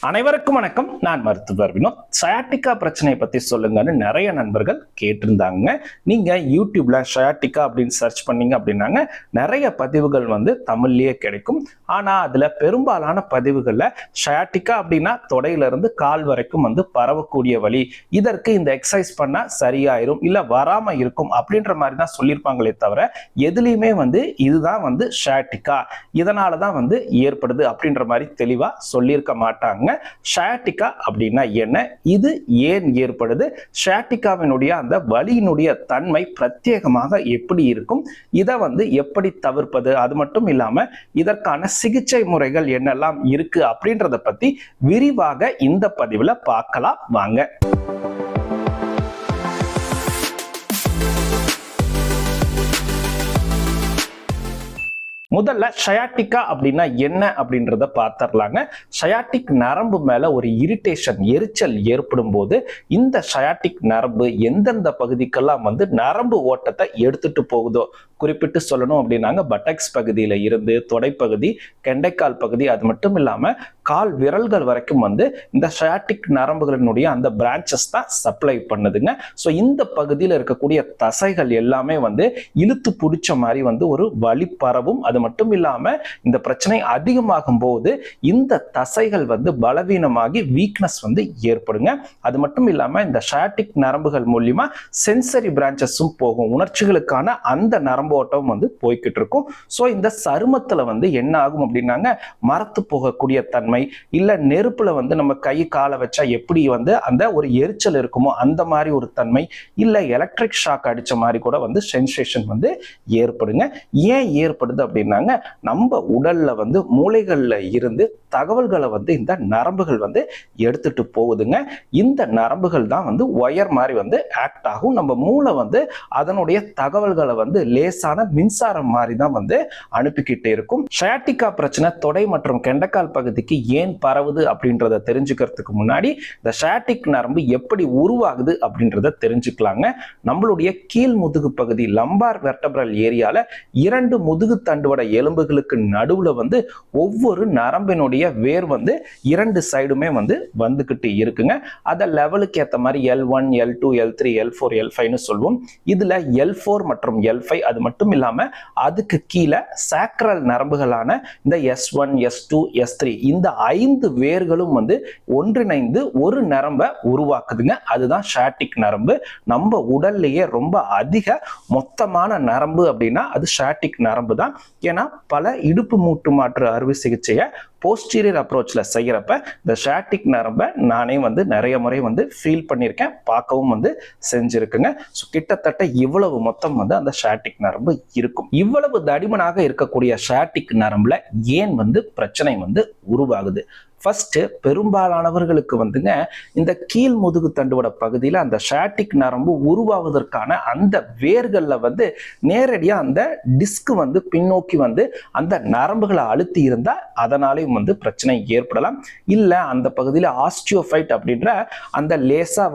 அனைவருக்கும் வணக்கம். நான் மருத்துவர் வினோத். சயாட்டிக்கா பிரச்சனையை பத்தி சொல்லுங்கன்னு நிறைய நண்பர்கள் கேட்டிருந்தாங்க. நீங்க யூடியூப்ல சயாட்டிக்கா அப்படின்னு சர்ச் பண்ணீங்க அப்படின்னாங்க நிறைய பதிவுகள் தமிழ்லயே கிடைக்கும். ஆனா அதுல பெரும்பாலான பதிவுகள்ல சயாட்டிக்கா அப்படின்னா தொடையில இருந்து கால் வரைக்கும் பரவக்கூடிய வலி, இதற்கு இந்த எக்ஸசைஸ் பண்ணா சரியாயிரும் இல்ல வராம இருக்கும் அப்படின்ற மாதிரி தான் சொல்லியிருப்பாங்களே தவிர எதுலையுமே இதுதான் சயாட்டிக்கா, இதனாலதான் ஏற்படுது அப்படின்ற மாதிரி தெளிவா சொல்லியிருக்க மாட்டாங்க. சயாட்டிக்கா அப்படின்னா என்ன, இது ஏன் ஏற்படுது, சயாட்டிக்காவினுடைய அந்த வலியினுடைய தன்மை பிரத்யேகமாக எப்படி இருக்கும், இதை எப்படி தவிர்ப்பது, அது மட்டும் இல்லாம இதற்கான சிகிச்சை முறைகள் என்னெல்லாம் இருக்கு அப்படின்றத பத்தி விரிவாக இந்த பதிவுல பார்க்கலாம் வாங்க. முதல்ல சயாட்டிக்கா அப்படின்னா என்ன அப்படின்றத பார்த்துடலாங்க. சயாட்டிக் நரம்பு மேல ஒரு இரிட்டேஷன், எரிச்சல் ஏற்படும் போது இந்த சயாட்டிக் நரம்பு எந்தெந்த பகுதிக்கெல்லாம் நரம்பு ஓட்டத்தை எடுத்துட்டு போகுதோ, குறிப்பிட்டு சொல்லணும் அப்படின்னாங்க பட்டக்ஸ் பகுதியில இருந்து தொடைப்பகுதி, கெண்டைக்கால் பகுதி, அது மட்டும் இல்லாம கால் விரல்கள் வரைக்கும் இந்த சயாட்டிக் நரம்புகளினுடைய அந்த பிரான்ச்சஸ் தான் சப்ளை பண்ணுதுங்க. ஸோ இந்த பகுதியில் இருக்கக்கூடிய தசைகள் எல்லாமே இழுத்து பிடிச்ச மாதிரி ஒரு வலி பரவும். அது மட்டும் இல்லாம இந்த பிரச்சனை அதிகமாகும் போது இந்த தசைகள் பலவீனமாகி வீக்னஸ் ஏற்படுங்க. அது மட்டும் இல்லாம இந்த சயாட்டிக் நரம்புகள் மூலியமா சென்சரி பிரான்ச்சஸும் போகும், உணர்ச்சிகளுக்கான அந்த நரம்பு ஓட்டம் போய்கிட்டு இருக்கும். சோ இந்த சருமத்துல என்ன ஆகும் அப்படின்னாங்க மரத்து போகக்கூடிய தன்மை, இல்ல நெருப்புல நம்ம கை காலை வச்சா எப்படி அந்த ஒரு எரிச்சல் இருக்குமோ அந்த மாதிரி ஒரு தன்மை, இல்ல எலக்ட்ரிக் ஷாக் அடிச்ச மாதிரி கூட சென்சேஷன் ஏற்படுங்க. ஏன் ஏற்படுது அப்படின்னாங்க நம்ம உடல்ல மூளைகள்ல இருந்து தகவல்களை இந்த நரம்புகள் எடுத்துட்டு போகுதுங்க. இந்த நரம்புகள் தான் ஒயர் மாதிரி ஆக்ட் ஆகும். நம்ம மூளை அதனுடைய தகவல்களை லேசான மின்சாரம் மாதிரி தான் அனுப்பிக்கிட்டே இருக்கும். சயாட்டிக்கா பிரச்சனை தொடை மற்றும் கெண்டைக்கால் பகுதிக்கு ஏன் பரவுது அப்படின்றத தெரிஞ்சுக்கிறதுக்கு முன்னாடி இந்த சயாட்டிக் நரம்பு எப்படி உருவாகுது அப்படின்றத தெரிஞ்சுக்கலாங்க. நம்மளுடைய கீழ் முதுகு பகுதி லம்பார் வெர்டபிரல் ஏரியால இரண்டு முதுகு தண்டுவட எலும்புகளுக்கு நடுவுல ஒவ்வொரு நரம்பினுடைய வேர் இரண்டு சைடுமே வந்துகிட்டு இருக்குங்க. அத லெவலுக்கு ஏத்த மாதிரி L1, L2, L3, L4, L5 சொல்லுவோம். இதுல L4 மற்றும் L5, அது மட்டும் இல்லாம அதுக்கு கீழே சாக்ரல் நரம்புகளான இந்த S1, S2, S3, இந்த 5 வேர்களும் ஒன்றிணைந்து ஒரு நரம்பை உருவாக்குதுங்க. அதுதான் சயாட்டிக் நரம்பு. நம்ம உடல்லையே ரொம்ப அதிக மொத்தமான நரம்பு அப்படின்னா அது சயாட்டிக் நரம்பு தான். ஏன்னா பல இடுப்பு மூட்டு மாற்று அறுவை சிகிச்சையை போஸ்டீரியர் அப்ரோச்ல செய்யறப்ப இந்த சயாட்டிக் நரம்பை நானே நிறைய முறை ஃபீல் பண்ணியிருக்கேன், பார்க்கவும் செஞ்சிருக்குங்க. ஸோ கிட்டத்தட்ட இவ்வளவு மொத்தம் அந்த சயாட்டிக் நரம்பு இருக்கும். இவ்வளவு தடிமனாக இருக்கக்கூடிய சயாட்டிக் நரம்புல ஏன் பிரச்சனை உருவாகுது? ஃபர்ஸ்ட், பெரும்பாலானவர்களுக்கு இந்த கீழ் முதுகு தண்டுவட பகுதியில் அந்த சயாட்டிக் நரம்பு உருவாவதற்கான அந்த வேர்கள்ல நேரடியா அந்த டிஸ்க் பின்னோக்கி அந்த நரம்புகளை அழுத்தி இருந்தா அதனாலேயும் பிரச்சனை ஏற்படலாம். இல்ல அந்த பகுதியில் ஆஸ்டியோஃபைட் அப்படின்ற அந்த லேசா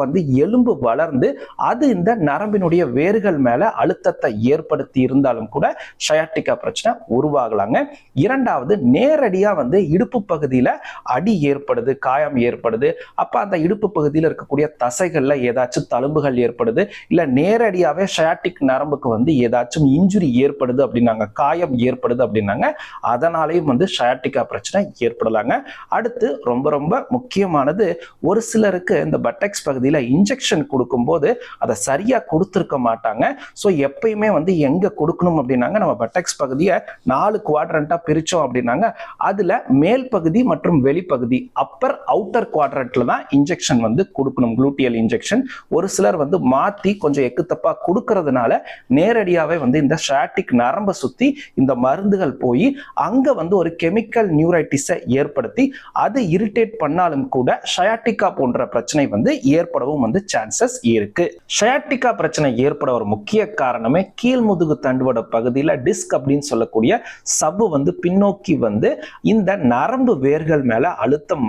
எலும்பு வளர்ந்து அது இந்த நரம்பினுடைய வேர்கள் மேல அழுத்தத்தை ஏற்படுத்தி இருந்தாலும் கூட சயாட்டிக்கா பிரச்சனை உருவாகலாங்க. இரண்டாவது, நேரடியா இடுப்பு பகுதியில அடி ஏற்படுது, காயம் ஏற்படுது. அப்ப அந்த இடுப்பு பகுதியில் இருக்கக்கூடிய தசைகள்ல ஏதாச்சும் தழும்புகள் ஏற்படுது, இல்ல நேரடியாவே சயாட்டிக் நரம்புக்கு ஏதாச்சும் இன்ஜுரி ஏற்படுது அப்படின்னாங்க, காயம் ஏற்படுது அப்படின்னாங்க, அதனாலேயும் சயாட்டிக்கா பிரச்சனை ஏற்படலாங்க. அடுத்து ரொம்ப ரொம்ப முக்கியமானது, ஒரு சிலருக்கு இந்த பட்டக்ஸ் பகுதியில இன்ஜெக்ஷன் கொடுக்கும் போது அதை சரியா கொடுத்திருக்க மாட்டாங்க. ஸோ எப்பயுமே எங்க கொடுக்கணும் அப்படின்னாங்க, நம்ம பட்டக்ஸ் பகுதியை 4 குவாட்ரண்டா பிரிச்சோம் அப்படின்னாங்க, அதுல மேல் பகுதி மற்றும் வெளிப்பகுதி அப்பர் அவுட்டர் குவாட்ரண்ட்ல தான் இன்ஜெக்ஷன் கொடுக்கணும், குளூட்டியல் இன்ஜெக்ஷன். ஒரு சிலர் மாத்தி கொஞ்சம் எக்குத்தப்பா கொடுக்கறதுனால நேரடியாவே இந்த சயாட்டிக் நரம்பை சுத்தி இந்த மருந்துகள் போய் அங்க ஒரு கெமிக்கல் நியூரைட்டிஸை ஏற்படுத்தி அது இரிட்டேட் பண்ணாலும் கூட சயாட்டிக்கா போன்ற பிரச்சனை ஏற்படவும் சான்சஸ் இருக்கு. சயாட்டிக்கா பிரச்சனை ஏற்பட ஒரு முக்கிய காரணமே கீழ் முதுகு தண்டுவட பகுதியில டிஸ்க் அப்படின்னு சொல்லக்கூடிய சவ்வு பின்னோக்கி இந்த நரம்பு வேர்கள் மேல அழுத்தம்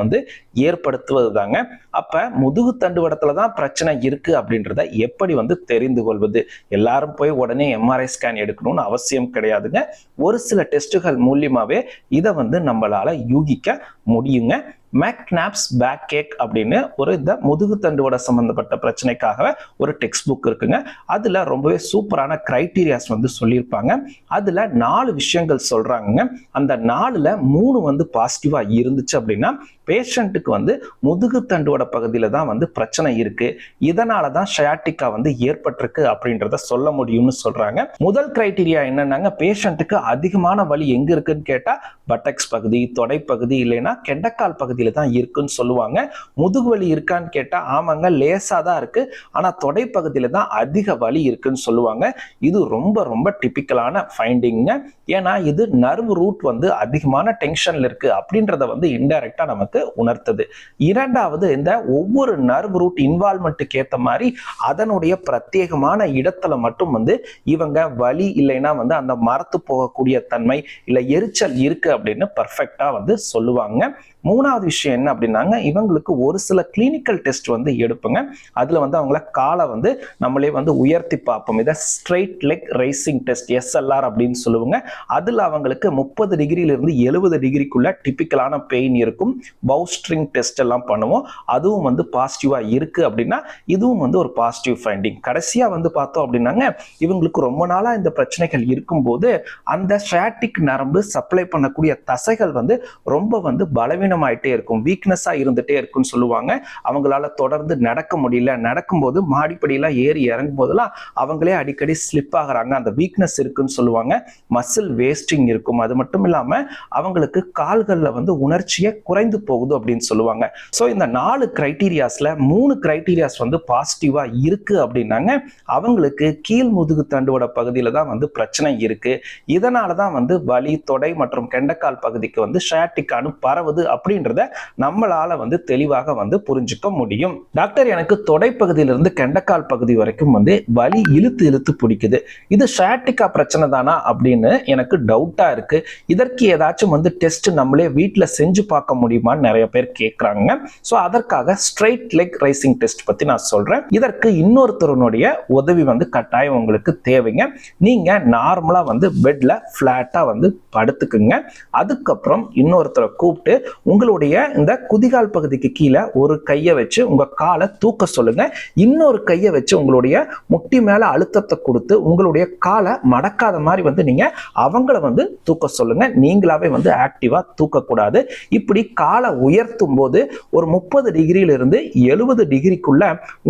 ஏற்படுத்துவது தாங்க. அப்ப முதுகு தண்டுவடத்துல தான் பிரச்சனை இருக்கு அப்படின்றத எப்படி தெரிந்து கொள்வது? எல்லாரும் போய் உடனே MRI ஸ்கேன் எடுக்கணும்னு அவசியம் கிடையாதுங்க. ஒரு சில டெஸ்டுகள் மூலியமாவே இதை நம்மளால யூகிக்க முடியுங்க. மெக்னாப்ஸ் பேக் ஏக் அப்படின்னு ஒரு இந்த முதுகு தண்டுவட சம்பந்தப்பட்ட பிரச்சனைக்காக ஒரு டெக்ஸ்ட் புக் இருக்குங்க. அதுல ரொம்பவே சூப்பரான கிரைட்டீரியாஸ் வந்து சொல்லியிருப்பாங்க. அதுல 4 விஷயங்கள் சொல்றாங்க. அந்த 4ல 3 வந்து பாசிட்டிவா இருந்துச்சு அப்படின்னா பேஷண்ட்டுக்கு வந்து முதுகு தண்டுவட பகுதியில தான் வந்து பிரச்சனை இருக்கு, இதனாலதான் ஷயாட்டிக்கா வந்து ஏற்பட்டிருக்கு அப்படின்றத சொல்ல முடியும்னு சொல்றாங்க. முதல் கிரைட்டீரியா என்னன்னாங்க, பேஷண்ட்டுக்கு அதிகமான வலி எங்க இருக்குன்னு கேட்டா பட்டக்ஸ் பகுதி, தொடை பகுதி, இல்லைன்னா கெண்டக்கால் பகுதியில தான் இருக்குன்னு சொல்லுவாங்க. முதுகு வலி இருக்கான்னு கேட்டா ஆமாங்க லேசா தான் இருக்கு, ஆனா தொடை பகுதியில தான் அதிக வலி இருக்குன்னு சொல்லுவாங்க. இது ரொம்ப ரொம்ப டிபிக்கலான ஃபைண்டிங்க. ஏன்னா இது நர்வ் ரூட் வந்து அதிகமான டென்ஷன்ல இருக்கு அப்படின்றத வந்து இன்டைரக்டா நமக்கு உணர்த்தது. இரண்டாவது, இந்த ஒவ்வொரு நர்வ் ரூட் இன்வால்வ்மெண்ட்டுக்கு ஏத்த மாதிரி அதனுடைய பிரத்யேகமான இடத்துல மட்டும் வந்து இவங்க வலி இல்லைன்னா வந்து அந்த மரத்து போகக்கூடிய தன்மை இல்ல எரிச்சல் இருக்கு அப்படின்னு பர்ஃபெக்டா வந்து சொல்லுவாங்க. மூணாவது விஷயம் என்ன அப்படின்னாங்க, இவங்களுக்கு ஒரு சில கிளினிக்கல் டெஸ்ட் வந்து எடுப்புங்க. அதுல வந்து அவங்கள காலை வந்து நம்மளே வந்து உயர்த்தி பார்ப்போம். இதை straight leg raising test SLR அப்படின்னு சொல்லுவாங்க. அதுல அவங்களுக்கு 30 டிகிரில இருந்து 70 டிகிரிக்குள்ள டிபிக்கலான பெயின் இருக்கும். பவுஸ்ட்ரிங் டெஸ்ட் எல்லாம் பண்ணுவோம். அதுவும் வந்து பாசிட்டிவா இருக்கு அப்படின்னா இதுவும் வந்து ஒரு பாசிட்டிவ் ஃபைண்டிங். கடைசியா வந்து பார்த்தோம் அப்படின்னாங்க, இவங்களுக்கு ரொம்ப நாளா இந்த பிரச்சனைகள் இருக்கும்போது அந்த ஷயாட்டிக் நரம்பு சப்ளை பண்ணக்கூடிய தசைகள் வந்து ரொம்ப வந்து பலவீனமாயிட்டே இருக்கும், வீக்னஸா இருந்துட்டே இருக்குன்னு சொல்லுவாங்க. அவங்களால தொடர்ந்து நடக்க முடியல, நடக்கும்போது மாடிப்படியெல்லாம் ஏறி இறங்கும் போதெல்லாம் அவங்களே அடிக்கடி ஸ்லிப் ஆகுறாங்க, அந்த வீக்னஸ் இருக்குன்னு சொல்லுவாங்க. மசில் வேஸ்டிங் இருக்கும். அது மட்டும் இல்லாம அவங்களுக்கு கால்கள்ல வந்து உணர்ச்சியே குறைந்து போகுது அப்படின்னு சொல்லுவாங்க. ஸோ இந்த 4 கிரைட்டீரியாஸ்ல 3 கிரைட்டீரியாஸ் வந்து பாசிட்டிவா இருக்கு அப்படின்னாங்க, அவங்களுக்கு கீழ் முதுகு தண்டுவட பகுதியில தான் வந்து பிரச்சனை இருக்கு, இதனாலதான் வந்து வலி தொடை மற்றும் கெண்டக்கால் பகுதிக்கு வந்து ஷயாட்டிக்கானு பரவுது அப்படின்றத நம்மளால வந்து தெளிவாக வந்து புரிஞ்சுக்க முடியும். டாக்டர், எனக்கு தொடை பகுதியிலிருந்து கெண்டக்கால் பகுதி வரைக்கும் வந்து வலி இழுத்து இழுத்து பிடிக்குது, இது ஷயாட்டிக்கா பிரச்சனை தானா அப்படின்னு எனக்கு டவுட்டா இருக்கு, இதற்கு ஏதாச்சும் வந்து டெஸ்ட் நம்மளே வீட்டுல செஞ்சு பார்க்க முடியுமான்னு நிறைய பேர் கேட்கறாங்க. ஸோ அதற்காக ஸ்ட்ரெயிட் லெக் ரைசிங் டெஸ்ட் பத்தி நான் சொல்றேன். இதற்கு இன்னொருத்தருடைய உதவி வந்து கட்டாயம் உங்களுக்கு தேவைங்க. நீங்க நார்மலா வந்து பெட்ல பிளாட்டா வந்து படுத்துக்குங்க. அதுக்கப்புறம் இன்னொருத்தரை கூப்பிட்டு உங்களுடைய இந்த குதிகால் பகுதிக்கு கீழே ஒரு கையை வச்சு உங்க காலை தூக்க சொல்லுங்க. இன்னொரு கையை வச்சு உங்களுடைய முட்டி மேல அழுத்தத்தை கொடுத்து உங்களுடைய காலை மடக்காத மாதிரி வந்து நீங்க அவங்கள வந்து தூக்க சொல்லுங்க. நீங்களாவே வந்து ஆக்டிவா தூக்கக்கூடாது. இப்படி காலை உயர்த்தும் போது ஒரு 30 டிகிரியில இருந்து 70 டிகிரிக்குள்ள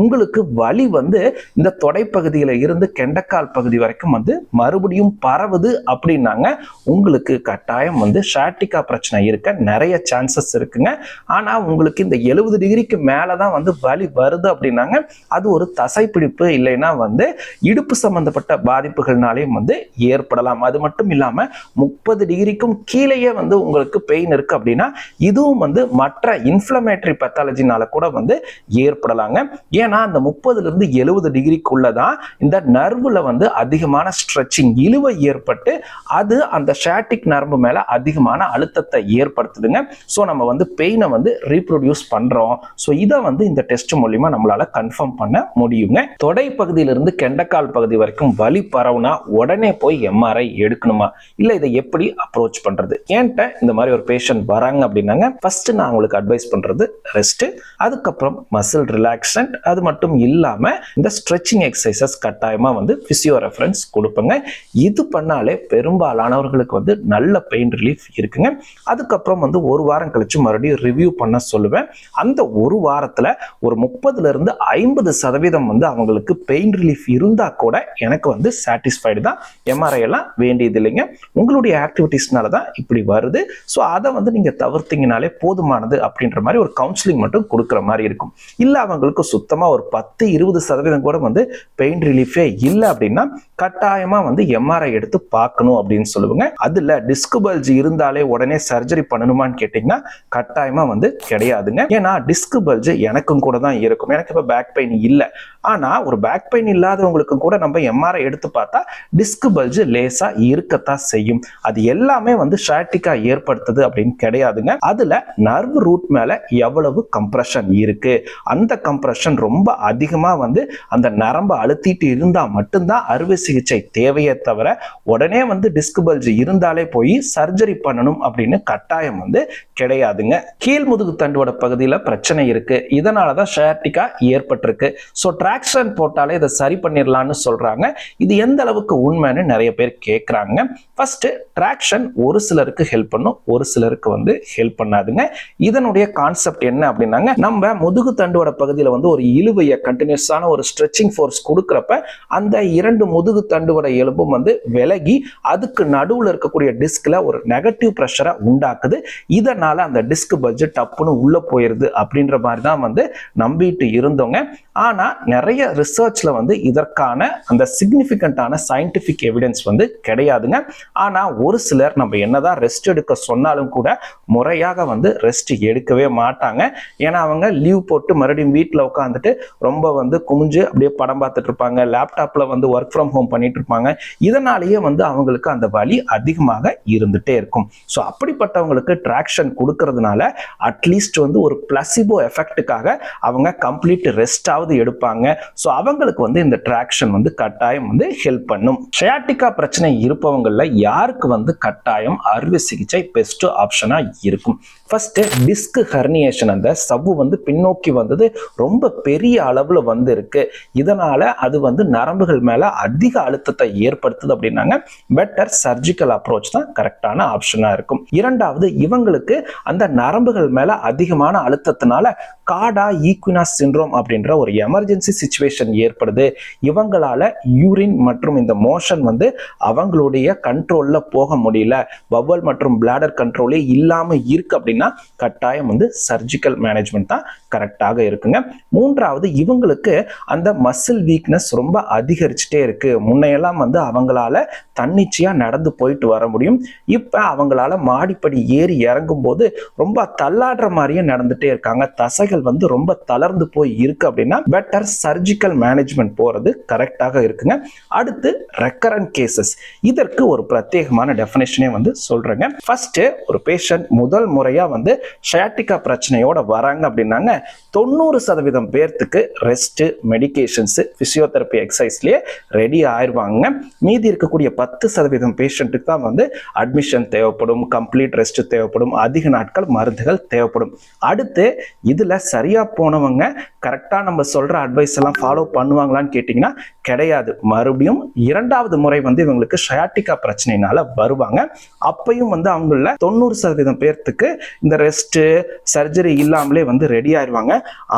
உங்களுக்கு வலி வந்து இந்த தொடைப்பகுதியில இருந்து கெண்டக்கால் பகுதி வரைக்கும் வந்து மறுபடியும் பரவுது அப்படின்னாங்க, உங்களுக்கு கட்டாயம் வந்து ஷயாட்டிக்கா பிரச்சனை இருக்க நிறைய சான்சஸ் இருக்குங்க. ஆனா உங்களுக்கு இந்த 70 டிகிரிக்கு மேலதான் வந்து வலி வருது அப்படின்னாங்க, அது ஒரு தசைப்பிடிப்பு இல்லைன்னா வந்து இடுப்பு சம்பந்தப்பட்ட பாதிப்புகள்னாலையும் வந்து ஏற்படலாம். அது மட்டும் இல்லாம 30 டிகிரிக்கும் கீழேயே வந்து உங்களுக்கு பெயின் இருக்கு அப்படின்னா இதுவும் வந்து மற்ற இன்ஃப்ளமேட்டரி பேத்தாலஜினால கூட வந்து ஏற்படலாங்க. ஏன்னா அந்த 30ல இருந்து 70 டிகிரிக்குள்ளதான் இந்த நர்வுல வந்து அதிகமான ஸ்ட்ரெச்சிங் இழுவை ஏற்பட்டு அது அந்த ஷயாட்டிக் நரம்பு மேல அதிகமான அழுத்தத்தை ஏற்படுத்துதுங்க. ஸோ நம்ம வந்து பெயினை வந்து ரீப்ரொடியூஸ் பண்றோம். ஸோ இதை வந்து இந்த டெஸ்ட் மூலியமா நம்மளால கன்ஃபார்ம் பண்ண முடியுங்க. தொடை பகுதியிலிருந்து கெண்டக்கால் பகுதி வரைக்கும் வலி பரவுனா உடனே போய் MRI எடுக்கணுமா, இல்ல இதை எப்படி அப்ரோச் பண்றது? என்கிட்ட இந்த மாதிரி ஒரு பேஷண்ட் வராங்க அப்படின்னாங்க, ஃபர்ஸ்ட் நான் உங்களுக்கு அட்வைஸ் பண்றது ரெஸ்ட், அதுக்கப்புறம் மசில் ரிலாக்ஸன்ட், அது மட்டும் இல்லாம இந்த ஸ்ட்ரெச்சிங் எக்ஸசைசஸ் கட்டாயமா வந்து பிசியோ ரெஃபரன்ஸ் கொடுப்பேங்க. இது பண்ணாலே பெரும்பாலானவர்களுக்கு வந்து நல்ல பெயின் ரிலீஃப் இருக்குங்க. அதுக்கப்புறம் வந்து ஒரு வாரம் கழிச்சு மறுபடியும் ரிவ்யூ பண்ண சொல்லுவேன். அந்த ஒரு வாரத்துல ஒரு 30ல இருந்து 50% வந்து அவங்களுக்கு பெயின் ரிலீஃப் இருந்தா கூட எனக்கு வந்து சாட்டிஸ்ஃபைடு தான். MRI எல்லாம் வேண்டியது இல்லைங்க. உங்களுடைய ஆக்டிவிட்டிஸ்னால தான் இப்படி வருது, ஸோ அதை வந்து நீங்க தவிர்த்தீங்கனாலே போதுமானது அப்படின்ற மாதிரி ஒரு கவுன்சிலிங் மட்டும் கொடுக்குற மாதிரி இருக்கும். இல்ல அவங்களுக்கு சுத்தமா ஒரு 10-20% கூட வந்து பெயின் ரிலீஃபே இல்லை அப்படின்னா கட்டாயமா வந்து MRI எடுத்து பார்க்கணும் அப்படின்னு சொல்லுவாங்க. அதுல டிஸ்க் பல்ஜ் இருந்தாலே உடனே சர்ஜரி பண்ணணுமான்னு கேட்டீங்கன்னா கட்டாயமா வந்து கிடையாதுங்க. ஏன்னா டிஸ்க் பல்ஜ் எனக்கும் கூட தான் இருக்கும். எனக்கு இப்ப பேக் பெயின் இல்லை, ஆனா ஒரு பேக் பெயின் இல்லாதவங்களுக்கும் கூட நம்ம MRI எடுத்து பார்த்தா டிஸ்க் பல்ஜ் லேசா இருக்கத்தான் செய்யும். அது எல்லாமே வந்து ஷயாட்டிக்கா ஏற்படுத்துது அப்படின்னு கிடையாதுங்க. அதுல நர்வ் ரூட் மேல எவ்வளவு கம்ப்ரெஷன் இருக்கு. அந்த கம்ப்ரெஷன் ரொம்ப அதிகமா வந்து அந்த நரம்பை அழுத்திட்டு இருந்தா மட்டும்தான் அறுவை சிகிச்சை தேவையே தவிர உடனே வந்து டிஸ்க் பல்ஜ் இருந்தாலே போய் சர்ஜரி பண்ணணும் அப்படின்னு கட்டாயம் வந்து கிடையாதுங்க. கீழ் முதுகு தண்டுவட பகுதியில் பிரச்சனை இருக்கு, இதனாலதான் ஷயாட்டிகா ஏற்பட்டிருக்கு. ஸோ டிராக்ஷன் போட்டாலே இதை சரி பண்ணிடலாம்னு சொல்றாங்க. இது எந்த அளவுக்கு உண்மைன்னு நிறைய பேர் கேட்கறாங்க. ஃபர்ஸ்ட் டிராக்ஷன் ஒரு சிலருக்கு ஹெல்ப் பண்ணும், ஒரு சிலருக்கு வந்து ஹெல்ப் பண்ணாதுங்க. இதனுடைய கான்செப்ட் என்ன அப்படின்னாங்க, நம்ம முதுகு தண்டுவட பகுதியில் வந்து ஒரு இழுவைய கண்டினியூஸான ஒரு ஸ்ட்ரெச்சிங் ஃபோர்ஸ் கொடுக்கறப்ப அந்த இரண்டு முதுகு தண்டுவட எலும்பும் வந்து விலகி அதுக்கு நடுவில் இருக்கக்கூடிய டிஸ்க்ல ஒரு நெகட்டிவ் பிரஷரை உண்டாக்குது. இதனால அந்த டிஸ்க் பல்ஜ் டப்புன்னு உள்ள போயிருது அப்படின்ற மாதிரி தான் வந்து நம்பிட்டு இருந்தோங்க. ஆனா நிறைய ரிசர்ச்ல வந்து இதற்கான அந்த சிக்னிஃபிகண்டான சயின்டிபிக் எவிடன்ஸ் வந்து கிடையாதுங்க. ஆனா ஒரு சிலர் நம்ம என்னதான் ரெஸ்ட் எடுக்க சொன்னாலும் கூட முறையாக வந்து ரெஸ்ட் எடுக்கவே மாட்டாங்க. ஏன்னா அவங்க லீவ் போட்டு மறுபடியும் வீட்டில் உட்காந்துட்டு ரொம்ப வந்து குமிஞ்சு அப்படியே படம் பார்த்துட்டு இருப்பாங்க, லேப்டாப்ல வந்து ஒர்க் ஃப்ரம் ஹோம் பண்ணிட்டு இருப்பாங்க. இதனாலேயே வந்து அவங்களுக்கு அந்த வலி அதிகமாக இருந்துட்டே இருக்கும். ஸோ அப்படிப்பட்டவங்களுக்கு டிராக்ஷன் கொடுக்கறதுனால அட்லீஸ்ட் வந்து ஒரு பிளசிபோ எஃபெக்டுக்காக அவங்க கம்ப்ளீட் ரெஸ்டாவது எடுப்பாங்க. ஸோ அவங்களுக்கு வந்து இந்த டிராக்ஷன் வந்து கட்டாயம் வந்து ஹெல்ப் பண்ணும். ஷயாட்டிகா பிரச்சனை இருப்பவங்கள யாருக்கு வந்து கட்டாயம் அறுவை சிகிச்சை பெஸ்ட் ஆப்ஷனா இருக்கும்? ஃபர்ஸ்ட் டிஸ்க் ஹெர்னியேஷன், அந்த சவ்வு வந்து பின்னோக்கி வந்தது ரொம்ப பெரிய அளவுல வந்து இருக்கு, இதனால அது வந்து நரம்புகள் மேல அதிக அழுத்தத்தை ஏற்படுத்துது அப்படின்னாங்க பெட்டர் சர்ஜிக்கல் அப்ரோச் தான் கரெக்டான ஆப்ஷனா இருக்கும். இரண்டாவது, இவங்களுக்கு அந்த நரம்புகள் மேல அதிகமான அழுத்தத்தினால காடா ஈக்வினாஸ் சிண்ட்ரோம் அப்படின்ற ஒரு எமர்ஜென்சி சிச்சுவேஷன் ஏற்படுது. இவங்களால யூரின் மற்றும் இந்த மோஷன் வந்து அவங்களுடைய கண்ட்ரோல்ல போக முடியல, பவல் மற்றும் பிளாடர் கண்ட்ரோலே இல்லாம இருக்கு அப்படின்னா கட்டாயம் வந்து சர்ஜிக்கல் மேனேஜ்மெண்ட் தான் கரெக்டாக இருக்குங்க. மூன்றாவது, இவங்களுக்கு அந்த மசில் வீக்னஸ் ரொம்ப அதிகரிச்சுட்டே இருக்கு. முன்னையெல்லாம் வந்து அவங்களால தன்னிச்சையா நடந்து போயிட்டு வர முடியும், இப்ப அவங்களால மாடிப்படி ஏறி இறங்கும் போது ரொம்ப தள்ளாடுற மாதிரியே நடந்துட்டே இருக்காங்க. தசைகள் வந்து ரொம்ப தளர்ந்து போய் இருக்கு அப்படின்னா பெட்டர் சர்ஜிக்கல் மேனேஜ்மெண்ட் போறது கரெக்டாக இருக்குங்க. அடுத்து ரெக்கரண்ட் கேசஸ், இதற்கு ஒரு பிரத்யேகமான டெஃபினேஷனே வந்து சொல்றேங்க. ஃபர்ஸ்ட், ஒரு பேஷண்ட் முதல் முறையா வந்து ஷயாட்டிகா பிரச்சனையோட வராங்க அப்படின்னாங்க 90% பேர்த்துக்கு ரெஸ்ட், மெடிகேஷன்ஸ், பிசியோதெரபி எக்ஸசைஸ்லயே ரெடி ஆயிருவாங்க. மீதி இருக்கக்கூடிய 10% பேஷண்ட்டுக்கு தான் வந்து அட்மிஷன் தேவைப்படும், கம்ப்ளீட் ரெஸ்ட் தேவைப்படும், அதிக நாட்கள் மருந்துகள் தேவைப்படும். அடுத்து இதுல சரியா போனவங்க கரெக்டா நம்ம சொல்ற அட்வைஸ் எல்லாம் ஃபாலோ பண்ணுவாங்களான்னு கேட்டீங்கன்னா கிடையாது. மறுபடியும் இரண்டாவது முறை வந்து இவங்களுக்கு ஷயாட்டிகா பிரச்சனைனால வருவாங்க. அப்பயும் வந்து அவங்கள 90% பேர்த்துக்கு இந்த ரெஸ்ட், சர்ஜரி இல்லாமலே வந்து ரெடி ஆயிருவாங்க.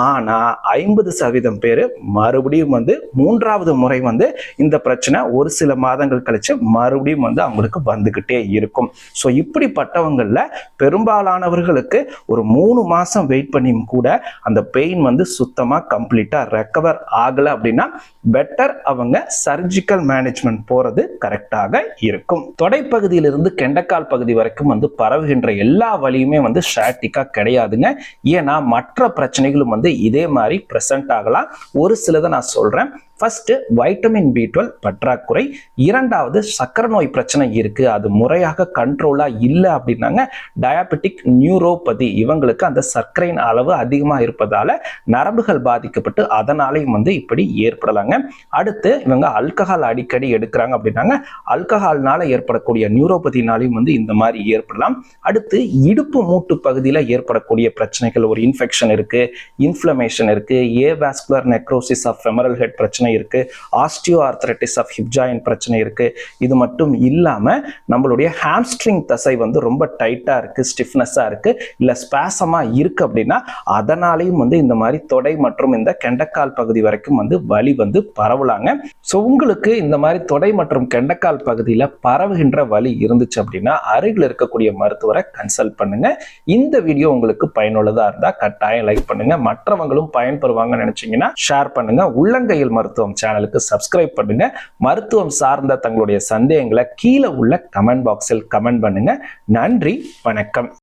ஆனா 50% பேர் மறுபடியும் வந்து மூன்றாவது முறை வந்து இந்த பிரச்சனை ஒரு சில மாதங்கள் கழிச்சு மறுபடியும் வந்து அவங்களுக்கு வந்துகிட்டே இருக்கும். ஸோ இப்படிப்பட்டவங்கள பெரும்பாலானவர்களுக்கு ஒரு 3 மாசம் வெயிட் பண்ணியும் கூட அந்த பெயின் வந்து சுத்தமா கம்ப்ளீட்டா ரெக்கவர் ஆகல அப்படின்னா பெட்டர் அவங்க சர்ஜிக்கல் மேனேஜ்மெண்ட் போறது கரெக்டாக இருக்கும். தொடைப்பகுதியிலிருந்து கெண்டக்கால் பகுதி வரைக்கும் வந்து பரவுகின்ற எல்லா வலியுமே வந்து ஷயாட்டிகா கிடையாதுங்க. ஏன்னா மற்ற பிரச்சனைகளும் வந்து இதே மாதிரி பிரசன்ட் ஆகலாம். ஒரு சிலதை நான் சொல்றேன். ஃபர்ஸ்ட், வைட்டமின் B12 பற்றாக்குறை. இரண்டாவது, சக்கரை நோய் பிரச்சனை இருக்கு, அது முறையாக கண்ட்ரோலா இல்லை அப்படின்னாங்க டயாபெட்டிக் நியூரோபதி, இவங்களுக்கு அந்த சர்க்கரையின் அளவு அதிகமா இருப்பதால நரம்புகள் பாதிக்கப்பட்டு அதனாலையும் வந்து இப்படி ஏற்படலாங்க. அடுத்து, இவங்க ஆல்கஹால் அடிக்கடி எடுக்கிறாங்க அப்படின்னாங்க ஆல்கஹால்னால ஏற்படக்கூடிய நியூரோபதினாலையும் வந்து இந்த மாதிரி ஏற்படலாம். அடுத்து, இடுப்பு மூட்டு பகுதியில் ஏற்படக்கூடிய பிரச்சனைகள், ஒரு இன்ஃபெக்ஷன் இருக்கு, இன்ஃப்ளமேஷன் இருக்கு, avascular necrosis of femoral head பிரச்சனை இருக்கு, osteoarthritis of hip joint பிரச்சனை இருக்கு. இது மட்டும் இல்லாம நம்மளுடைய ஹாம்ஸ்ட்ரிங் தசை வந்து ரொம்ப டைட்டா இருக்கு, ஸ்டிஃப்னஸா இருக்கு, இல்ல ஸ்பாசமா இருக்கு அப்படின்னா அதனாலையும் வந்து இந்த மாதிரி தொடை மற்றும் இந்த கெண்டக்கால் பகுதி வரைக்கும் வந்து வலி வந்து பரவலாங்க. ஸோ உங்களுக்கு இந்த மாதிரி தொடை மற்றும் கெண்டக்கால் பகுதியில் பரவுகின்ற வலி இருந்துச்சு அப்படின்னா அருகில் இருக்கக்கூடிய மருத்துவரை கன்சல்ட் பண்ணுங்க. இந்த வீடியோ உங்களுக்கு பயனுள்ளதா இருந்தா கட்டாயம் லைக் பண்ணுங்க, மற்றவங்களும் பயன்பெறுவாங்கன்னு நினைச்சீங்கன்னா ஷேர் பண்ணுங்க. உள்ளங்கையில் மருத்துவம் சேனலுக்கு சப்ஸ்கிரைப் பண்ணுங்க. மருத்துவம் சார்ந்த தங்களுடைய சந்தேகங்களை கீழே உள்ள கமெண்ட் பாக்ஸில் கமெண்ட் பண்ணுங்க. நன்றி, வணக்கம்.